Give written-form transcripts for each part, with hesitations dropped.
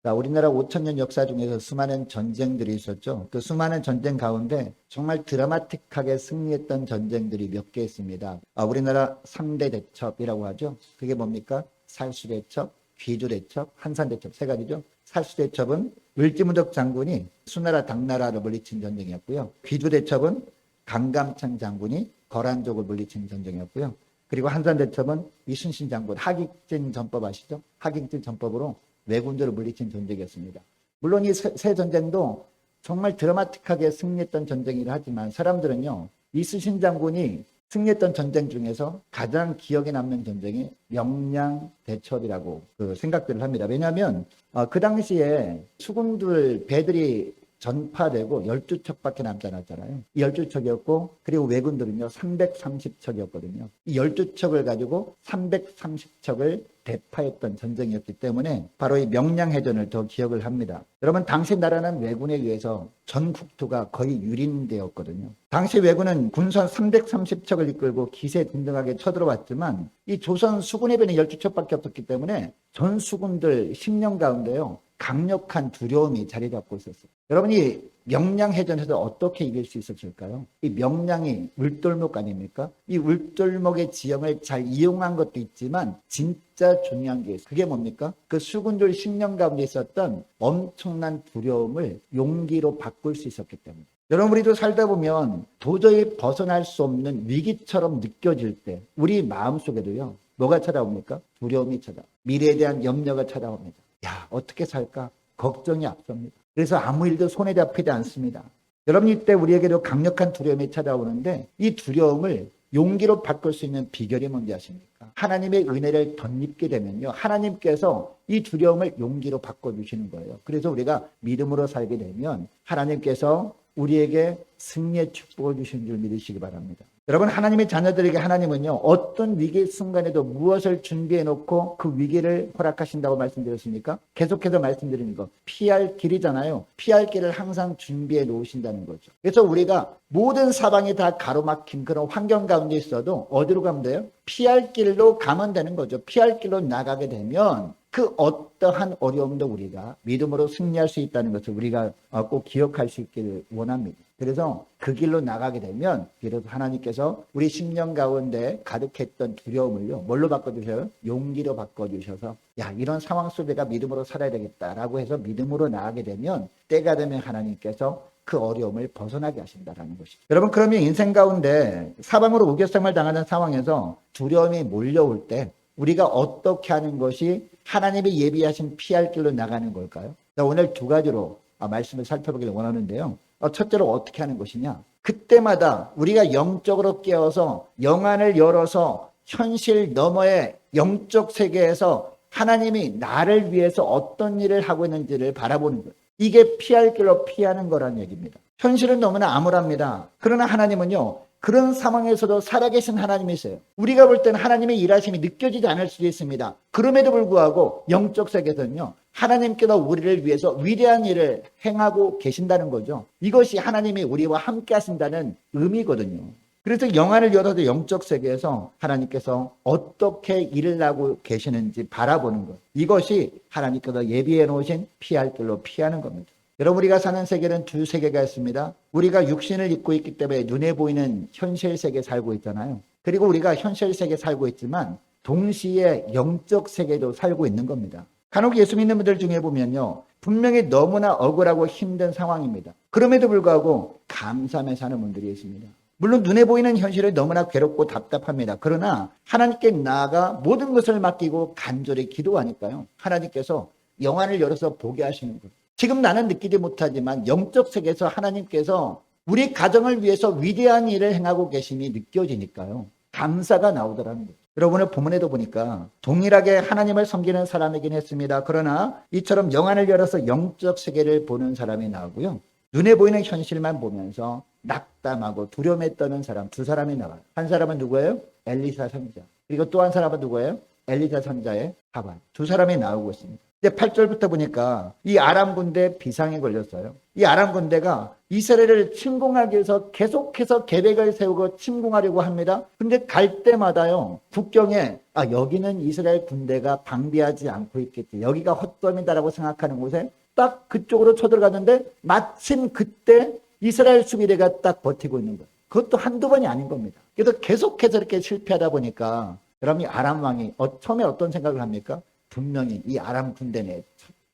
자, 우리나라 5천년 역사 중에서 수많은 전쟁들이 있었죠. 그 수많은 전쟁 가운데 정말 드라마틱하게 승리했던 전쟁들이 몇 개 있습니다. 우리나라 3대 대첩이라고 하죠. 그게 뭡니까? 살수대첩, 귀주대첩, 한산대첩 세 가지죠. 살수대첩은 을지문덕 장군이 수나라 당나라를 물리친 전쟁이었고요. 귀주대첩은 강감찬 장군이 거란족을 물리친 전쟁이었고요. 그리고 한산대첩은 이순신 장군 하객진 전법 아시죠? 하객진 전법으로 왜군들을 물리친 전쟁이었습니다. 물론 이 세 전쟁도 정말 드라마틱하게 승리했던 전쟁이라 하지만 사람들은요, 이순신 장군이 승리했던 전쟁 중에서 가장 기억에 남는 전쟁이 명량대첩이라고 생각들을 합니다. 왜냐하면 그 당시에 수군들 배들이 전파되고 12척밖에 남지 않았잖아요. 이 12척이었고 그리고 왜군들은요 330척이었거든요. 이 12척을 가지고 330척을 대파했던 전쟁이었기 때문에 바로 이 명량해전을 더 기억을 합니다. 여러분 당시 나라는 왜군에 의해서 전 국토가 거의 유린되었거든요. 당시 왜군은 군선 330척을 이끌고 기세등등하게 쳐들어왔지만 이 조선 수군의 배는 12척밖에 없었기 때문에 전 수군들 10년 가운데요. 강력한 두려움이 자리 잡고 있었어요. 여러분이 명량해전에서 어떻게 이길 수 있었을까요? 이 명량이 울돌목 아닙니까? 이 울돌목의 지형을 잘 이용한 것도 있지만 진짜 중요한 게 있어요. 그게 뭡니까? 그 수군들 10년 가운데 있었던 엄청난 두려움을 용기로 바꿀 수 있었기 때문에. 여러분 우리도 살다 보면 도저히 벗어날 수 없는 위기처럼 느껴질 때 우리 마음속에도요. 뭐가 찾아옵니까? 두려움이 찾아옵니다. 미래에 대한 염려가 찾아옵니다. 야, 어떻게 살까? 걱정이 앞섭니다. 그래서 아무 일도 손에 잡히지 않습니다. 여러분 이때 우리에게도 강력한 두려움이 찾아오는데 이 두려움을 용기로 바꿀 수 있는 비결이 뭔지 아십니까? 하나님의 은혜를 덧입게 되면요. 하나님께서 이 두려움을 용기로 바꿔주시는 거예요. 그래서 우리가 믿음으로 살게 되면 하나님께서 우리에게 승리의 축복을 주신 줄 믿으시기 바랍니다. 여러분 하나님의 자녀들에게 하나님은요 어떤 위기 순간에도 무엇을 준비해 놓고 그 위기를 허락하신다고 말씀드렸습니까? 계속해서 말씀드리는 거 피할 길이잖아요. 피할 길을 항상 준비해 놓으신다는 거죠. 그래서 우리가 모든 사방이 다 가로막힌 그런 환경 가운데 있어도 어디로 가면 돼요? 피할 길로 가면 되는 거죠. 피할 길로 나가게 되면 그 어떠한 어려움도 우리가 믿음으로 승리할 수 있다는 것을 우리가 꼭 기억할 수 있기를 원합니다. 그래서 그 길로 나가게 되면 그래서 하나님께서 우리 심령 가운데 가득했던 두려움을요 뭘로 바꿔주셔요? 용기로 바꿔주셔서 야 이런 상황 속에 내가 믿음으로 살아야 되겠다라고 해서 믿음으로 나가게 되면 때가 되면 하나님께서 그 어려움을 벗어나게 하신다라는 것이죠. 여러분 그러면 인생 가운데 사방으로 우겨쌈을 당하는 상황에서 두려움이 몰려올 때 우리가 어떻게 하는 것이 하나님이 예비하신 피할 길로 나가는 걸까요? 오늘 두 가지로 말씀을 살펴보기를 원하는데요. 첫째로 어떻게 하는 것이냐? 그때마다 우리가 영적으로 깨어서 영안을 열어서 현실 너머의 영적 세계에서 하나님이 나를 위해서 어떤 일을 하고 있는지를 바라보는 거예요. 이게 피할 길로 피하는 거라는 얘기입니다. 현실은 너무나 암울합니다. 그러나 하나님은요. 그런 상황에서도 살아계신 하나님이세요. 우리가 볼 때는 하나님의 일하심이 느껴지지 않을 수도 있습니다. 그럼에도 불구하고 영적 세계에서는요. 하나님께서 우리를 위해서 위대한 일을 행하고 계신다는 거죠. 이것이 하나님이 우리와 함께 하신다는 의미거든요. 그래서 영안을 열어서 영적 세계에서 하나님께서 어떻게 일을 하고 계시는지 바라보는 것. 이것이 하나님께서 예비해 놓으신 피할 길로 피하는 겁니다. 여러분 우리가 사는 세계는 두 세계가 있습니다. 우리가 육신을 입고 있기 때문에 눈에 보이는 현실 세계에 살고 있잖아요. 그리고 우리가 현실 세계에 살고 있지만 동시에 영적 세계도 살고 있는 겁니다. 간혹 예수 믿는 분들 중에 보면요. 분명히 너무나 억울하고 힘든 상황입니다. 그럼에도 불구하고 감사하며 사는 분들이 있습니다. 물론 눈에 보이는 현실은 너무나 괴롭고 답답합니다. 그러나 하나님께 나아가 모든 것을 맡기고 간절히 기도하니까요. 하나님께서 영안을 열어서 보게 하시는 거예요. 지금 나는 느끼지 못하지만 영적 세계에서 하나님께서 우리 가정을 위해서 위대한 일을 행하고 계심이 느껴지니까요. 감사가 나오더라는 거죠. 여러분의 본문에도 보니까 동일하게 하나님을 섬기는 사람이긴 했습니다. 그러나 이처럼 영안을 열어서 영적 세계를 보는 사람이 나오고요. 눈에 보이는 현실만 보면서 낙담하고 두려움에 떠는 사람 두 사람이 나와요. 한 사람은 누구예요? 엘리사 선지자. 그리고 또 한 사람은 누구예요? 엘리사 선지자의 하반. 두 사람이 나오고 있습니다. 이제 8절부터 보니까 이 아람 군대에 비상이 걸렸어요. 이 아람 군대가 이스라엘을 침공하기 위해서 계속해서 계획을 세우고 침공하려고 합니다. 근데 갈 때마다요, 국경에 여기는 이스라엘 군대가 방비하지 않고 있겠지, 여기가 헛점이다라고 생각하는 곳에 딱 그쪽으로 쳐들어가는데 마침 그때 이스라엘 수비대가 딱 버티고 있는 거예요. 그것도 한두 번이 아닌 겁니다. 그래서 계속해서 이렇게 실패하다 보니까 그럼 이 아람 왕이 처음에 어떤 생각을 합니까? 분명히 이 아람 군대 내에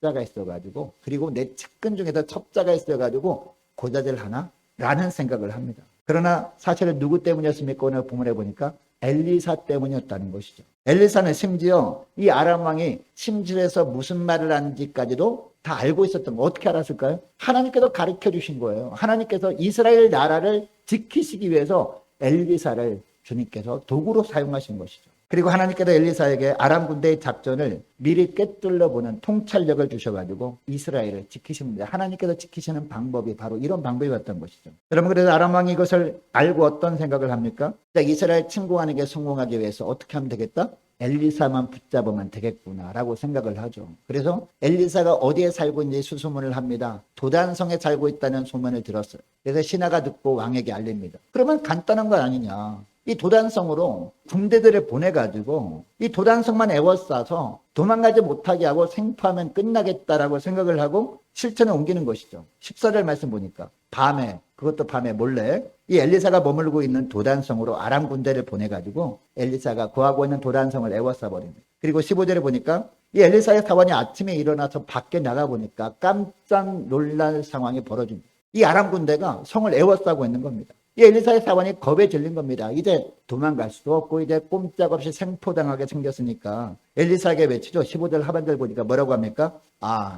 첩자가 있어가지고, 그리고 내 측근 중에서 첩자가 있어가지고 고자질 하나? 라는 생각을 합니다. 그러나 사실은 누구 때문이었습니까? 오늘 본문에 보니까 엘리사 때문이었다는 것이죠. 엘리사는 심지어 이 아람 왕이 침실에서 무슨 말을 하는지까지도 다 알고 있었던 거. 어떻게 알았을까요? 하나님께서 가르쳐 주신 거예요. 하나님께서 이스라엘 나라를 지키시기 위해서 엘리사를 주님께서 도구로 사용하신 것이죠. 그리고 하나님께서 엘리사에게 아람 군대의 작전을 미리 꿰뚫려 보는 통찰력을 주셔가지고 이스라엘을 지키십니다. 하나님께서 지키시는 방법이 바로 이런 방법이었던 것이죠. 여러분, 그래서 아람 왕이 이것을 알고 어떤 생각을 합니까? 이스라엘 침공하는 게 성공하기 위해서 어떻게 하면 되겠다? 엘리사만 붙잡으면 되겠구나라고 생각을 하죠. 그래서 엘리사가 어디에 살고 있는지 수소문을 합니다. 도단성에 살고 있다는 소문을 들었어요. 그래서 신하가 듣고 왕에게 알립니다. 그러면 간단한 건 아니냐. 이 도단성으로 군대들을 보내가지고 이 도단성만 에워싸서 도망가지 못하게 하고 생포하면 끝나겠다라고 생각을 하고 실천에 옮기는 것이죠. 14절 말씀 보니까 밤에, 그것도 밤에 몰래 이 엘리사가 머물고 있는 도단성으로 아람 군대를 보내가지고 엘리사가 거하고 있는 도단성을 에워싸 버립니다. 그리고 15절에 보니까 이 엘리사의 사원이 아침에 일어나서 밖에 나가보니까 깜짝 놀랄 상황이 벌어집니다. 이 아람 군대가 성을 에워싸고 있는 겁니다. 이 엘리사의 사원이 겁에 질린 겁니다. 이제 도망갈 수도 없고 이제 꼼짝없이 생포당하게 생겼으니까 엘리사에게 외치죠. 15절 하반절 보니까 뭐라고 합니까?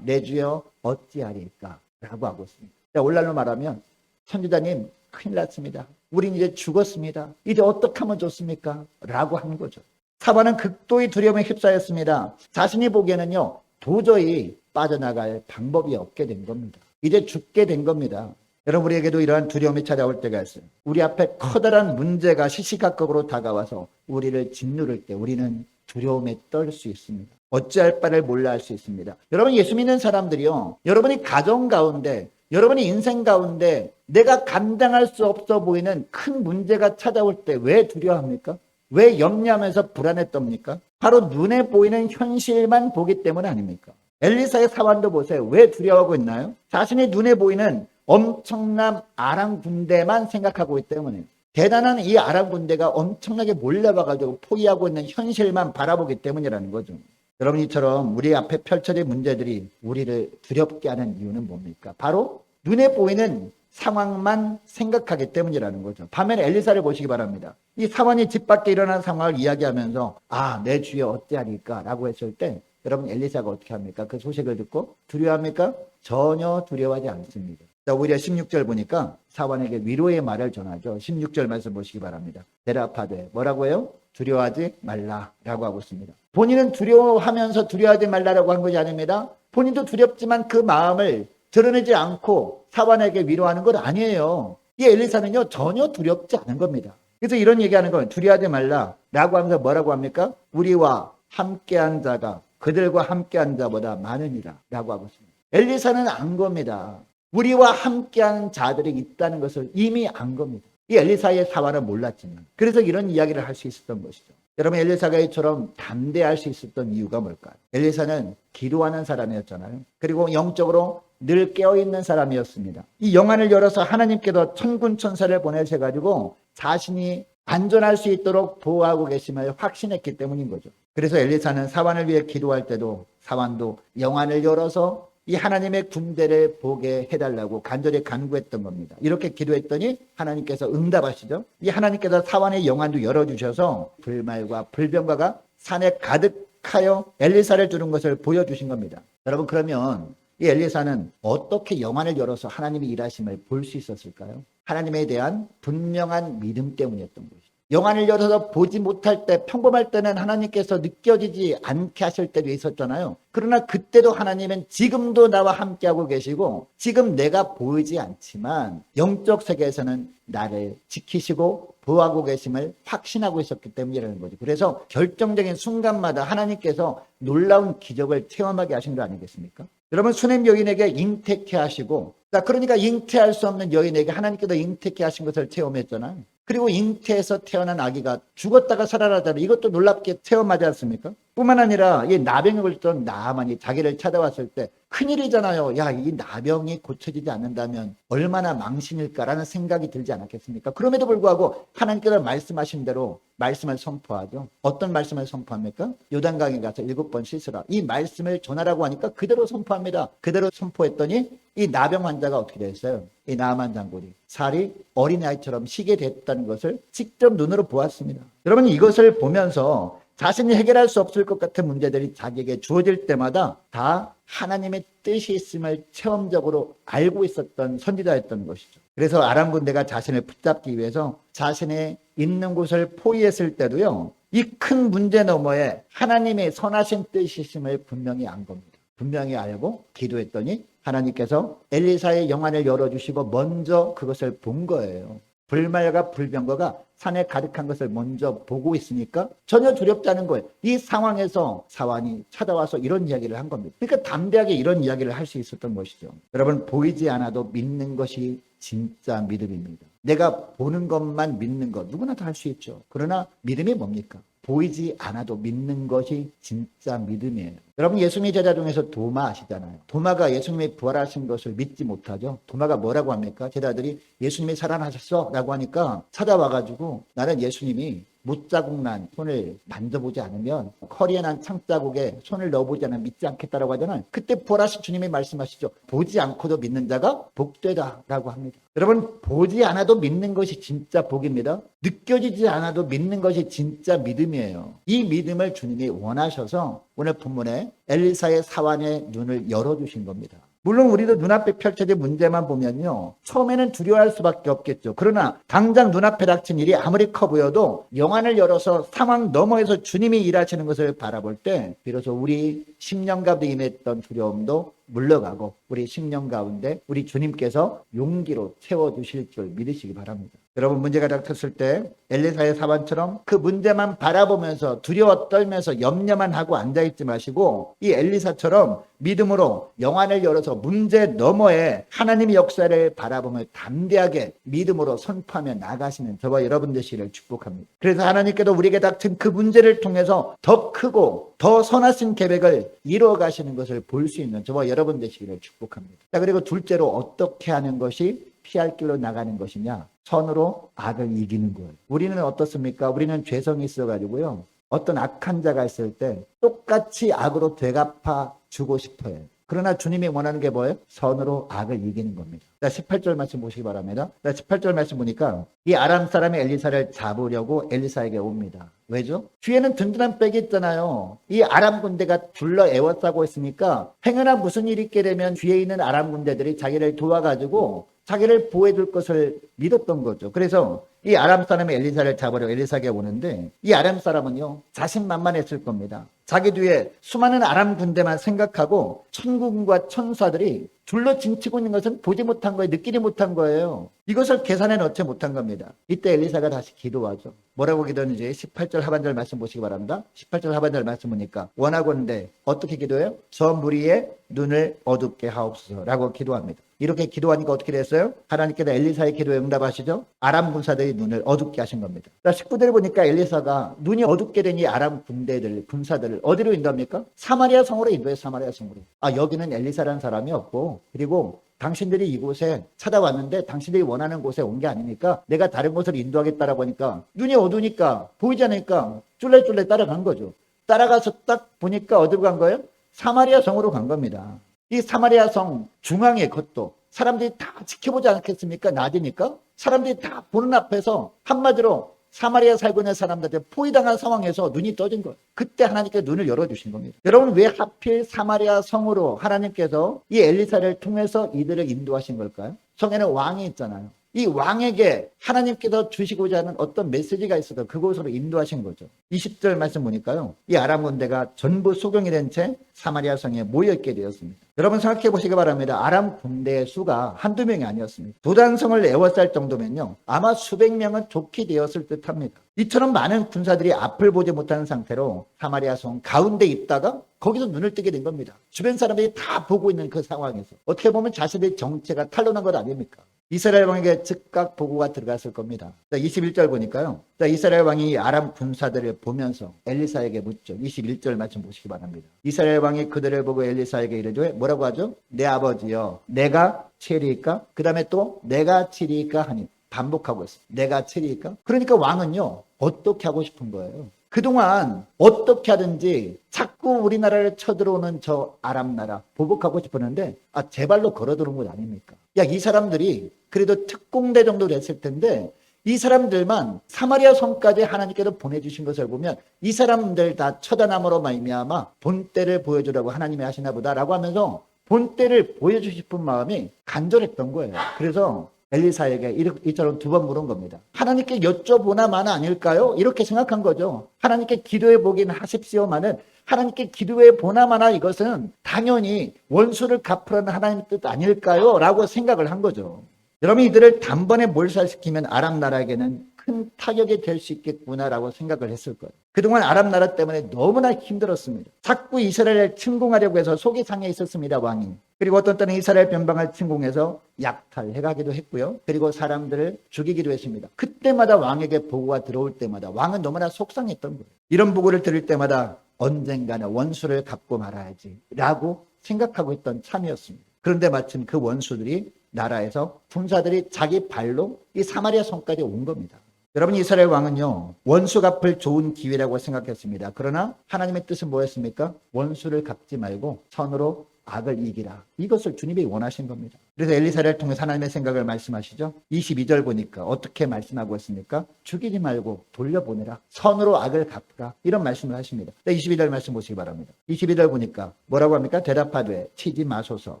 내 주여 어찌하리까? 라고 하고 있습니다. 오늘날로 말하면 선지자님 큰일 났습니다. 우린 이제 죽었습니다. 이제 어떻게 하면 좋습니까? 라고 하는 거죠. 사반은 극도의 두려움에 휩싸였습니다. 자신이 보기에는요, 도저히 빠져나갈 방법이 없게 된 겁니다. 이제 죽게 된 겁니다. 여러분, 우리에게도 이러한 두려움이 찾아올 때가 있어요. 우리 앞에 커다란 문제가 시시각각으로 다가와서 우리를 짓누를 때 우리는 두려움에 떨 수 있습니다. 어찌할 바를 몰라 할 수 있습니다. 여러분, 예수 믿는 사람들이요, 여러분이 가정 가운데, 여러분이 인생 가운데 내가 감당할 수 없어 보이는 큰 문제가 찾아올 때 왜 두려워합니까? 왜 염려하면서 불안에 떱니까? 바로 눈에 보이는 현실만 보기 때문 아닙니까? 엘리사의 사환도 보세요. 왜 두려워하고 있나요? 자신의 눈에 보이는 엄청난 아람 군대만 생각하고 있기 때문에, 대단한 이 아람 군대가 엄청나게 몰려와가지고 포위하고 있는 현실만 바라보기 때문이라는 거죠. 여러분, 이처럼 우리 앞에 펼쳐진 문제들이 우리를 두렵게 하는 이유는 뭡니까? 바로 눈에 보이는 상황만 생각하기 때문이라는 거죠. 반면에 엘리사를 보시기 바랍니다. 이 사환이 집 밖에 일어난 상황을 이야기하면서 내 주여 어찌하리까? 라고 했을 때 여러분, 엘리사가 어떻게 합니까? 그 소식을 듣고 두려워합니까? 전혀 두려워하지 않습니다. 오히려 16절 보니까 사환에게 위로의 말을 전하죠. 16절 말씀 보시기 바랍니다. 대답하되 뭐라고 해요? 두려워하지 말라라고 하고 있습니다. 본인은 두려워하면서 두려워하지 말라라고 한 것이 아닙니다. 본인도 두렵지만 그 마음을 드러내지 않고 사환에게 위로하는 것 아니에요. 이 엘리사는요, 전혀 두렵지 않은 겁니다. 그래서 이런 얘기하는 거예요. 두려워하지 말라라고 하면서 뭐라고 합니까? 우리와 함께한 자가 그들과 함께한 자보다 많으니라 라고 하고 있습니다. 엘리사는 안 겁니다. 우리와 함께하는 자들이 있다는 것을 이미 안 겁니다. 이 엘리사의 사활은 몰랐지만, 그래서 이런 이야기를 할 수 있었던 것이죠. 여러분, 엘리사가 이처럼 담대할 수 있었던 이유가 뭘까요? 엘리사는 기도하는 사람이었잖아요. 그리고 영적으로 늘 깨어있는 사람이었습니다. 이 영안을 열어서 하나님께서 천군 천사를 보내셔가지고 자신이 안전할 수 있도록 보호하고 계심을 확신했기 때문인 거죠. 그래서 엘리사는 사환을 위해 기도할 때도 사환도 영안을 열어서 이 하나님의 군대를 보게 해달라고 간절히 간구했던 겁니다. 이렇게 기도했더니 하나님께서 응답하시죠. 이 하나님께서 사환의 영안도 열어주셔서 불말과 불병과가 산에 가득하여 엘리사를 두는 것을 보여주신 겁니다. 여러분, 그러면 이 엘리사는 어떻게 영안을 열어서 하나님의 일하심을 볼 수 있었을까요? 하나님에 대한 분명한 믿음 때문이었던 것이죠. 영안을 열어서 보지 못할 때, 평범할 때는 하나님께서 느껴지지 않게 하실 때도 있었잖아요. 그러나 그때도 하나님은 지금도 나와 함께하고 계시고, 지금 내가 보이지 않지만 영적 세계에서는 나를 지키시고 보호하고 계심을 확신하고 있었기 때문이라는 거죠. 그래서 결정적인 순간마다 하나님께서 놀라운 기적을 체험하게 하신 거 아니겠습니까? 여러분, 수냄 여인에게 잉태케 하시고, 그러니까 잉태할 수 없는 여인에게 하나님께서 잉태케 하신 것을 체험했잖아요. 그리고 잉태에서 태어난 아기가 죽었다가 살아나잖아요. 이것도 놀랍게 체험하지 않습니까? 뿐만 아니라 이 나병에 걸렸던 나아만이 자기를 찾아왔을 때 큰일이잖아요. 야, 이 나병이 고쳐지지 않는다면 얼마나 망신일까라는 생각이 들지 않았겠습니까? 그럼에도 불구하고 하나님께서 말씀하신 대로 말씀을 선포하죠. 어떤 말씀을 선포합니까? 요단강에 가서 7번 씻으라. 이 말씀을 전하라고 하니까 그대로 선포합니다. 그대로 선포했더니 이 나병 환자가 어떻게 됐어요? 이 나아만 장군이 살이 어린아이처럼 쉬게 됐다는 것을 직접 눈으로 보았습니다. 여러분, 이것을 보면서 자신이 해결할 수 없을 것 같은 문제들이 자기에게 주어질 때마다 다 하나님의 뜻이 있음을 체험적으로 알고 있었던 선지자였던 것이죠. 그래서 아람 군대가 자신을 붙잡기 위해서 자신의 있는 곳을 포위했을 때도요, 이 큰 문제 너머에 하나님의 선하신 뜻이 있음을 분명히 안 겁니다. 분명히 알고 기도했더니 하나님께서 엘리사의 영안을 열어주시고 먼저 그것을 본 거예요. 불말과 불병거가 산에 가득한 것을 먼저 보고 있으니까 전혀 두렵지 않은 거예요. 이 상황에서 사환이 찾아와서 이런 이야기를 한 겁니다. 그러니까 담대하게 이런 이야기를 할 수 있었던 것이죠. 여러분, 보이지 않아도 믿는 것이 진짜 믿음입니다. 내가 보는 것만 믿는 것, 누구나 다 할 수 있죠. 그러나 믿음이 뭡니까? 보이지 않아도 믿는 것이 진짜 믿음이에요. 여러분, 예수님의 제자 중에서 도마 아시잖아요. 도마가 예수님이 부활하신 것을 믿지 못하죠. 도마가 뭐라고 합니까? 제자들이 예수님이 살아나셨어 라고 하니까 찾아와가지고 나는 예수님이 못자국 난 손을 만져보지 않으면, 허리에 난 창자국에 손을 넣어보지 않으면 믿지 않겠다라고 하잖아요. 그때 부활하신 주님이 말씀하시죠. 보지 않고도 믿는 자가 복되다라고 합니다. 여러분, 보지 않아도 믿는 것이 진짜 복입니다. 느껴지지 않아도 믿는 것이 진짜 믿음이에요. 이 믿음을 주님이 원하셔서 오늘 본문에 엘리사의 사환의 눈을 열어주신 겁니다. 물론 우리도 눈앞에 펼쳐진 문제만 보면요, 처음에는 두려워할 수밖에 없겠죠. 그러나 당장 눈앞에 닥친 일이 아무리 커 보여도 영안을 열어서 상황 너머에서 주님이 일하시는 것을 바라볼 때 비로소 우리 심령 가운데 임했던 두려움도 물러가고 우리 심령 가운데 우리 주님께서 용기로 채워주실 줄 믿으시기 바랍니다. 여러분, 문제가 닥쳤을 때 엘리사의 사환처럼 그 문제만 바라보면서 두려워 떨면서 염려만 하고 앉아있지 마시고 이 엘리사처럼 믿음으로 영안을 열어서 문제 너머에 하나님의 역사를 바라보며 담대하게 믿음으로 선포하며 나가시는 저와 여러분 되시기를 축복합니다. 그래서 하나님께도 우리에게 닥친 그 문제를 통해서 더 크고 더 선하신 계획을 이루어 가시는 것을 볼 수 있는 저와 여러분 되시기를 축복합니다. 자, 그리고 둘째로 어떻게 하는 것이 피할 길로 나가는 것이냐? 선으로 악을 이기는 거예요. 우리는 어떻습니까? 우리는 죄성이 있어가지고요, 어떤 악한 자가 있을 때 똑같이 악으로 되갚아 주고 싶어요. 그러나 주님이 원하는 게 뭐예요? 선으로 악을 이기는 겁니다. 18절 말씀 보시기 바랍니다. 18절 말씀 보니까 이 아람 사람이 엘리사를 잡으려고 엘리사에게 옵니다. 왜죠? 뒤에는 든든한 백이 있잖아요. 이 아람 군대가 둘러 에워싸고 있으니까 행여나 무슨 일이 있게 되면 뒤에 있는 아람 군대들이 자기를 도와가지고 자기를 보호해 줄 것을 믿었던 거죠. 그래서 이 아람 사람이 엘리사를 잡으려 엘리사에게 오는데 이 아람 사람은요, 자신만만했을 겁니다. 자기 뒤에 수많은 아람 군대만 생각하고 천군과 천사들이 둘러 진치고 있는 것은 보지 못한 거예요. 느끼지 못한 거예요. 이것을 계산해 넣지 못한 겁니다. 이때 엘리사가 다시 기도하죠. 뭐라고 기도했는지 18절 하반절 말씀 보시기 바랍니다. 18절 하반절 말씀 보니까 원하건대 어떻게 기도해요? 저 무리의 눈을 어둡게 하옵소서라고 기도합니다. 이렇게 기도하니까 어떻게 됐어요? 하나님께서 엘리사의 기도에 응답하시죠. 아람 군사들의 눈을 어둡게 하신 겁니다. 19절에 보니까 엘리사가 눈이 어둡게 된 이 아람 군대들, 군사들을 어디로 인도합니까? 사마리아 성으로 인도해요. 사마리아 성으로. 여기는 엘리사라는 사람이 없고, 그리고 당신들이 이곳에 찾아왔는데 당신들이 원하는 곳에 온 게 아니니까 내가 다른 곳을 인도하겠다라고 하니까 눈이 어두우니까 보이지 않으니까 쫄래쫄래 따라간 거죠. 따라가서 딱 보니까 어디로 간 거예요? 사마리아 성으로 간 겁니다. 이 사마리아 성 중앙에 그것도 사람들이 다 지켜보지 않겠습니까? 낮이니까 사람들이 다 보는 앞에서 한마디로 사마리아 살고 있는 사람들한테 포위당한 상황에서 눈이 떠진 거예요. 그때 하나님께서 눈을 열어주신 겁니다. 여러분, 왜 하필 사마리아 성으로 하나님께서 이 엘리사를 통해서 이들을 인도하신 걸까요? 성에는 왕이 있잖아요. 이 왕에게 하나님께서 주시고자 하는 어떤 메시지가 있어서 그곳으로 인도하신 거죠. 20절 말씀 보니까요, 이 아람 군대가 전부 소경이 된 채 사마리아 성에 모여있게 되었습니다. 여러분 생각해 보시기 바랍니다. 아람 군대의 수가 한두 명이 아니었습니다. 도단성을 에워쌀 정도면요, 아마 수백 명은 좋게 되었을 듯합니다. 이처럼 많은 군사들이 앞을 보지 못하는 상태로 사마리아 성 가운데 있다가 거기서 눈을 뜨게 된 겁니다. 주변 사람들이 다 보고 있는 그 상황에서 어떻게 보면 자신의 정체가 탄로난 것 아닙니까? 이스라엘 왕에게 즉각 보고가 들어갔을 겁니다. 21절 보니까요, 이스라엘 왕이 아람 군사들을 보면서 엘리사에게 묻죠. 21절 말씀 보시기 바랍니다. 이스라엘 왕이 그들을 보고 엘리사에게 이르되 뭐라고 하죠? 내 아버지여, 내가 치리이까? 그 다음에 또 내가 치리이까 하니 반복하고 있어요. 내가 치리이까? 그러니까 왕은요, 어떻게 하고 싶은 거예요? 그동안 어떻게 하든지 자꾸 우리나라를 쳐들어오는 저 아람 나라 보복하고 싶었는데 제 발로 걸어들어온 것 아닙니까? 야, 이 사람들이 그래도 특공대 정도 됐을 텐데 이 사람들만 사마리아 성까지 하나님께서 보내주신 것을 보면 이 사람들 다 처단함으로 말미암아 본때를 보여주라고 하나님이 하시나 보다라고 하면서 본때를 보여주고 싶은 마음이 간절했던 거예요. 그래서 엘리사에게 이처럼 두 번 물은 겁니다. 하나님께 여쭤보나 마나 아닐까요? 이렇게 생각한 거죠. 하나님께 기도해 보긴 하십시오마는 하나님께 기도해 보나 마나 이것은 당연히 원수를 갚으라는 하나님의 뜻 아닐까요? 라고 생각을 한 거죠. 여러분, 이들을 단번에 몰살시키면 아람 나라에게는 큰 타격이 될 수 있겠구나라고 생각을 했을 거예요. 그동안 아람 나라 때문에 너무나 힘들었습니다. 자꾸 이스라엘을 침공하려고 해서 속이 상해 있었습니다, 왕이. 그리고 어떤 때는 이스라엘 변방을 침공해서 약탈해가기도 했고요. 그리고 사람들을 죽이기도 했습니다. 그때마다 왕에게 보고가 들어올 때마다 왕은 너무나 속상했던 거예요. 이런 보고를 들을 때마다 언젠가는 원수를 갚고 말아야지 라고 생각하고 있던 참이었습니다. 그런데 마침 그 원수들이 나라에서 군사들이 자기 발로 이 사마리아 성까지 온 겁니다. 여러분, 이스라엘 왕은요, 원수 갚을 좋은 기회라고 생각했습니다. 그러나 하나님의 뜻은 뭐였습니까? 원수를 갚지 말고 선으로 악을 이기라. 이것을 주님이 원하신 겁니다. 그래서 엘리사를 통해 하나님의 생각을 말씀하시죠. 22절 보니까 어떻게 말씀하고 있습니까? 죽이지 말고 돌려보내라. 선으로 악을 갚으라. 이런 말씀을 하십니다. 22절 말씀 보시기 바랍니다. 22절 보니까 뭐라고 합니까? 대답하되 치지 마소서.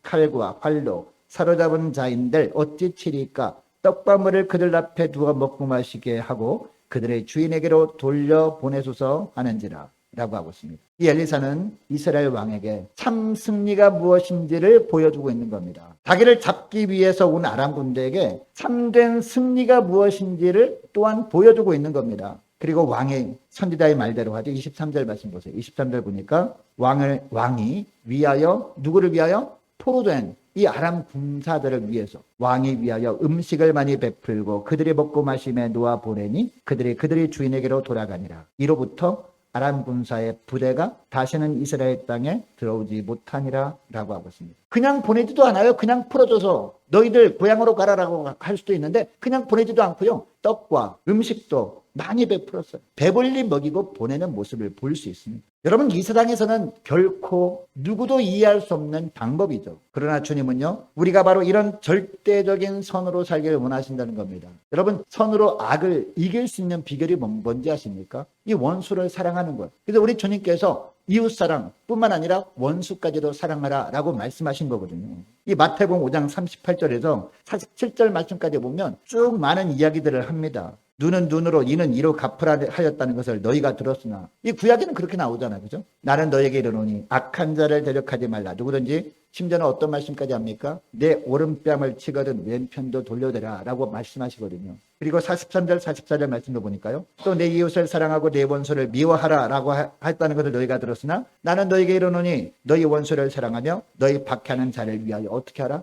칼과 활로 사로잡은 자인들 어찌 치리까? 떡과 물을 그들 앞에 두어 먹고 마시게 하고 그들의 주인에게로 돌려보내소서 하는지라 라고 하고 있습니다. 이 엘리사는 이스라엘 왕에게 참 승리가 무엇인지를 보여주고 있는 겁니다. 자기를 잡기 위해서 온 아람 군대에게 참된 승리가 무엇인지를 또한 보여주고 있는 겁니다. 그리고 왕의 선지자의 말대로 하죠. 23절 말씀 보세요. 23절 보니까 왕이 위하여 누구를 위하여? 포로된 이 아람 군사들을 위해서 왕이 위하여 음식을 많이 베풀고 그들이 먹고 마심에 놓아 보내니 그들이 주인에게로 돌아가니라. 이로부터 아람 군사의 부대가 다시는 이스라엘 땅에 들어오지 못하니라 라고 하고 있습니다. 그냥 보내지도 않아요. 그냥 풀어줘서 너희들 고향으로 가라라고 할 수도 있는데 그냥 보내지도 않고요. 떡과 음식도 많이 베풀었어요. 배불리 먹이고 보내는 모습을 볼 수 있습니다. 여러분, 이 세상에서는 결코 누구도 이해할 수 없는 방법이죠. 그러나 주님은요, 우리가 바로 이런 절대적인 선으로 살기를 원하신다는 겁니다. 여러분, 선으로 악을 이길 수 있는 비결이 뭔지 아십니까? 이 원수를 사랑하는 것. 그래서 우리 주님께서 이웃사랑뿐만 아니라 원수까지도 사랑하라 라고 말씀하신 거거든요. 이 마태복음 5장 38절에서 47절 말씀까지 보면 쭉 많은 이야기들을 합니다. 눈은 눈으로 이는 이로 갚으라 하였다는 것을 너희가 들었으나, 이 구약에는 그렇게 나오잖아요. 그죠? 나는 너에게 이르노니 악한 자를 대적하지 말라. 누구든지, 심지어는 어떤 말씀까지 합니까? 내 오른뺨을 치거든 왼편도 돌려대라 라고 말씀하시거든요. 그리고 43절 44절 말씀도 보니까요, 또 내 이웃을 사랑하고 내 원수를 미워하라 라고 했다는 것을 너희가 들었으나 나는 너에게 이르노니 너희 원수를 사랑하며 너희 박해하는 자를 위하여 어떻게 하라?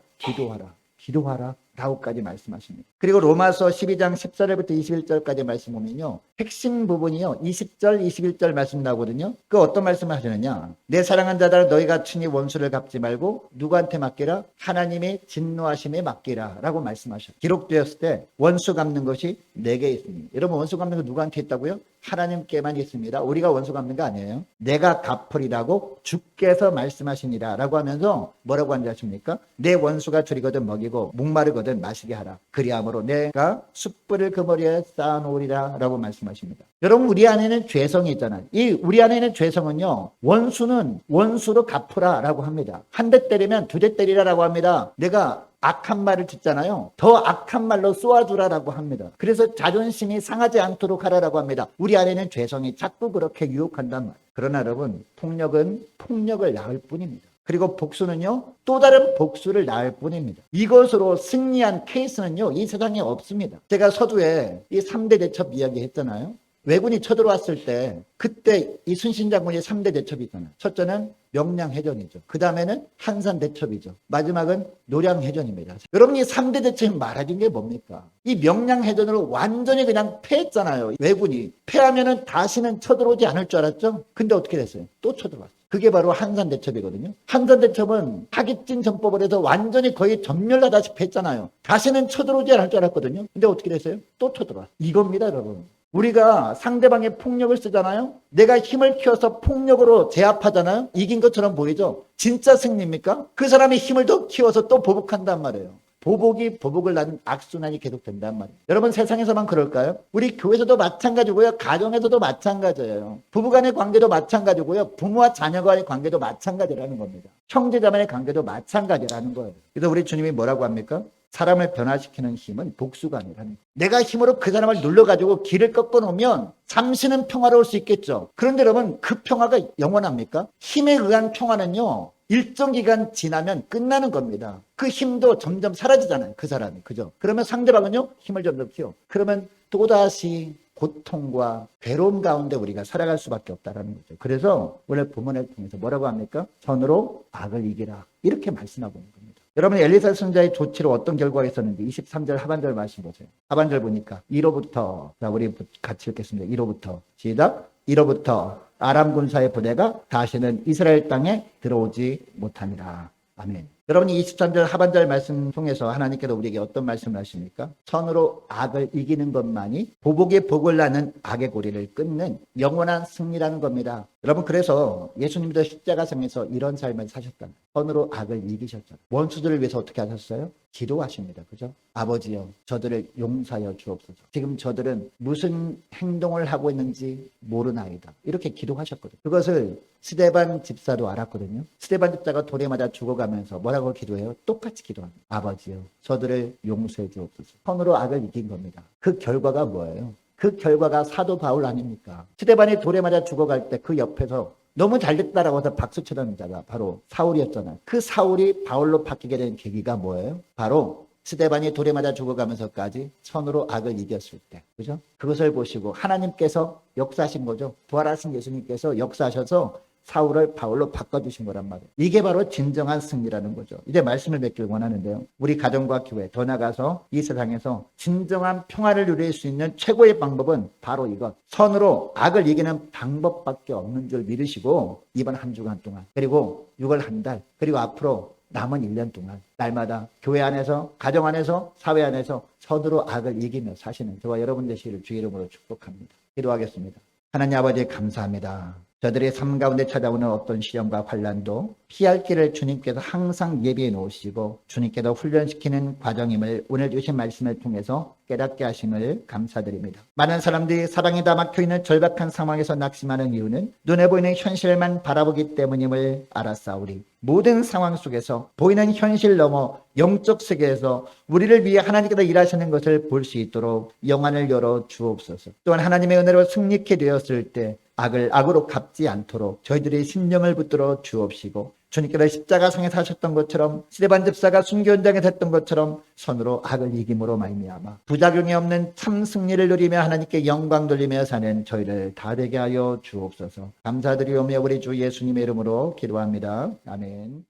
기도하라 라고까지 말씀하십니다. 그리고 로마서 12장 14절부터 21절까지 말씀 보면요, 핵심 부분이요 20절 21절 말씀 나오거든요. 그 어떤 말씀을 하시느냐, 내 사랑한 자들 너희가 친히 원수를 갚지 말고 누구한테 맡기라? 하나님의 진노하심에 맡기라 라고 말씀하셔요. 기록되었을 때 원수 갚는 것이 내게 있습니다. 여러분, 원수 갚는 거 누구한테 있다고요? 하나님께만 있습니다. 우리가 원수 갚는 거 아니에요. 내가 갚으리라고 주께서 말씀하시니라 라고 하면서 뭐라고 하는지 아십니까? 내 원수가 줄이거든 먹이고 목마르거든 마시게 하라. 그리함으로 내가 숯불을 그 머리에 쌓아놓으리라 라고 말씀하십니다. 여러분, 우리 안에는 죄성이 있잖아요. 이 우리 안에 있는 죄성은요, 원수는 원수로 갚으라 라고 합니다. 한 대 때리면 두 대 때리라 라고 합니다. 내가 악한 말을 듣잖아요. 더 악한 말로 쏘아주라라고 합니다. 그래서 자존심이 상하지 않도록 하라라고 합니다. 우리 안에는 죄성이 자꾸 그렇게 유혹한단 말이에요. 그러나 여러분, 폭력은 폭력을 낳을 뿐입니다. 그리고 복수는요, 또 다른 복수를 낳을 뿐입니다. 이것으로 승리한 케이스는요, 이 세상에 없습니다. 제가 서두에 이 3대 대첩 이야기 했잖아요. 왜군이 쳐들어왔을 때 그때 이 순신 장군이 3대 대첩이 있잖아요. 첫째는 명량해전이죠. 그 다음에는 한산대첩이죠. 마지막은 노량해전입니다. 여러분, 이 3대 대첩이 말하는 게 뭡니까? 이 명량해전으로 완전히 그냥 패했잖아요. 왜군이. 패하면은 다시는 쳐들어오지 않을 줄 알았죠? 근데 어떻게 됐어요? 또 쳐들어왔어요. 그게 바로 한산대첩이거든요. 한산대첩은 하깃진 전법을 해서 완전히 거의 전멸하다시피 했잖아요. 다시는 쳐들어오지 않을 줄 알았거든요. 근데 어떻게 됐어요? 또 쳐들어왔어요. 이겁니다, 여러분. 우리가 상대방의 폭력을 쓰잖아요. 내가 힘을 키워서 폭력으로 제압하잖아요. 이긴 것처럼 보이죠? 진짜 승리입니까? 그 사람이 힘을 더 키워서 또 보복한단 말이에요. 보복이 보복을 낳는 악순환이 계속된단 말이에요. 여러분, 세상에서만 그럴까요? 우리 교회에서도 마찬가지고요. 가정에서도 마찬가지예요. 부부간의 관계도 마찬가지고요. 부모와 자녀간의 관계도 마찬가지라는 겁니다. 형제자매의 관계도 마찬가지라는 거예요. 그래서 우리 주님이 뭐라고 합니까? 사람을 변화시키는 힘은 복수가 아니라는 거예요. 내가 힘으로 그 사람을 눌러가지고 길을 꺾어놓으면 잠시는 평화로울 수 있겠죠. 그런데 여러분, 그 평화가 영원합니까? 힘에 의한 평화는요, 일정 기간 지나면 끝나는 겁니다. 그 힘도 점점 사라지잖아요. 그 사람이. 그죠? 그러면 상대방은요, 힘을 점점 키워. 그러면 또다시 고통과 괴로움 가운데 우리가 살아갈 수밖에 없다는 거죠. 그래서 오늘 본문을 통해서 뭐라고 합니까? 선으로 악을 이기라. 이렇게 말씀하고 있는 겁니다. 여러분, 엘리사 선지자의 조치로 어떤 결과가 있었는지 23절 하반절 말씀 보세요. 하반절 보니까 1호부터, 자, 우리 같이 읽겠습니다. 1호부터 시작. 1호부터 아람 군사의 부대가 다시는 이스라엘 땅에 들어오지 못하니라. 아멘. 여러분이 23절 하반절 말씀 통해서 하나님께서 우리에게 어떤 말씀을 하십니까? 선으로 악을 이기는 것만이 보복에 복을 낳는 악의 고리를 끊는 영원한 승리라는 겁니다. 여러분, 그래서 예수님도 십자가상에서 이런 삶을 사셨잖아요. 선으로 악을 이기셨잖아요. 원수들을 위해서 어떻게 하셨어요? 기도하십니다. 그죠? 아버지여, 저들을 용서하여 주옵소서. 지금 저들은 무슨 행동을 하고 있는지 모르나이다. 이렇게 기도하셨거든요. 그것을 스데반 집사도 알았거든요. 스데반 집사가 돌에 맞아 죽어가면서 뭐라고 기도해요? 똑같이 기도합니다. 아버지여, 저들을 용서해 주옵소서. 선으로 악을 이긴 겁니다. 그 결과가 뭐예요? 그 결과가 사도 바울 아닙니까? 스데반이 돌에 맞아 죽어갈 때 그 옆에서 너무 잘됐다라고 해서 박수 쳐주는 자가 바로 사울이었잖아요. 그 사울이 바울로 바뀌게 된 계기가 뭐예요? 바로 스데반이 돌에 맞아 죽어가면서까지 선으로 악을 이겼을 때, 그죠? 그것을 보시고 하나님께서 역사하신 거죠. 부활하신 예수님께서 역사하셔서 사울을 바울로 바꿔주신 거란 말이에요. 이게 바로 진정한 승리라는 거죠. 이제 말씀을 맺길 원하는데요. 우리 가정과 교회, 더 나아가서 이 세상에서 진정한 평화를 누릴 수 있는 최고의 방법은 바로 이것. 선으로 악을 이기는 방법밖에 없는 줄 믿으시고 이번 한 주간 동안, 그리고 6월 한 달, 그리고 앞으로 남은 1년 동안 날마다 교회 안에서, 가정 안에서, 사회 안에서 선으로 악을 이기며 사시는 저와 여러분 되시기를 주의 이름으로 축복합니다. 기도하겠습니다. 하나님 아버지, 감사합니다. 저들의 삶 가운데 찾아오는 어떤 시련과 환난도 피할 길을 주님께서 항상 예비해 놓으시고 주님께서 훈련시키는 과정임을 오늘 주신 말씀을 통해서 깨닫게 하심을 감사드립니다. 많은 사람들이 사랑에 다 막혀있는 절박한 상황에서 낙심하는 이유는 눈에 보이는 현실만 바라보기 때문임을 알았사오리. 모든 상황 속에서 보이는 현실 넘어 영적 세계에서 우리를 위해 하나님께서 일하시는 것을 볼 수 있도록 영안을 열어 주옵소서. 또한 하나님의 은혜로 승리케 되었을 때 악을 악으로 갚지 않도록 저희들의 심령을 붙들어 주옵시고 주님께서 십자가상에서 하셨던 것처럼 스데반 집사가 순교 현장에서 했던 것처럼 선으로 악을 이김으로 말미암아 부작용이 없는 참 승리를 누리며 하나님께 영광 돌리며 사는 저희를 다 되게 하여 주옵소서. 감사드리오며 우리 주 예수님의 이름으로 기도합니다. 아멘.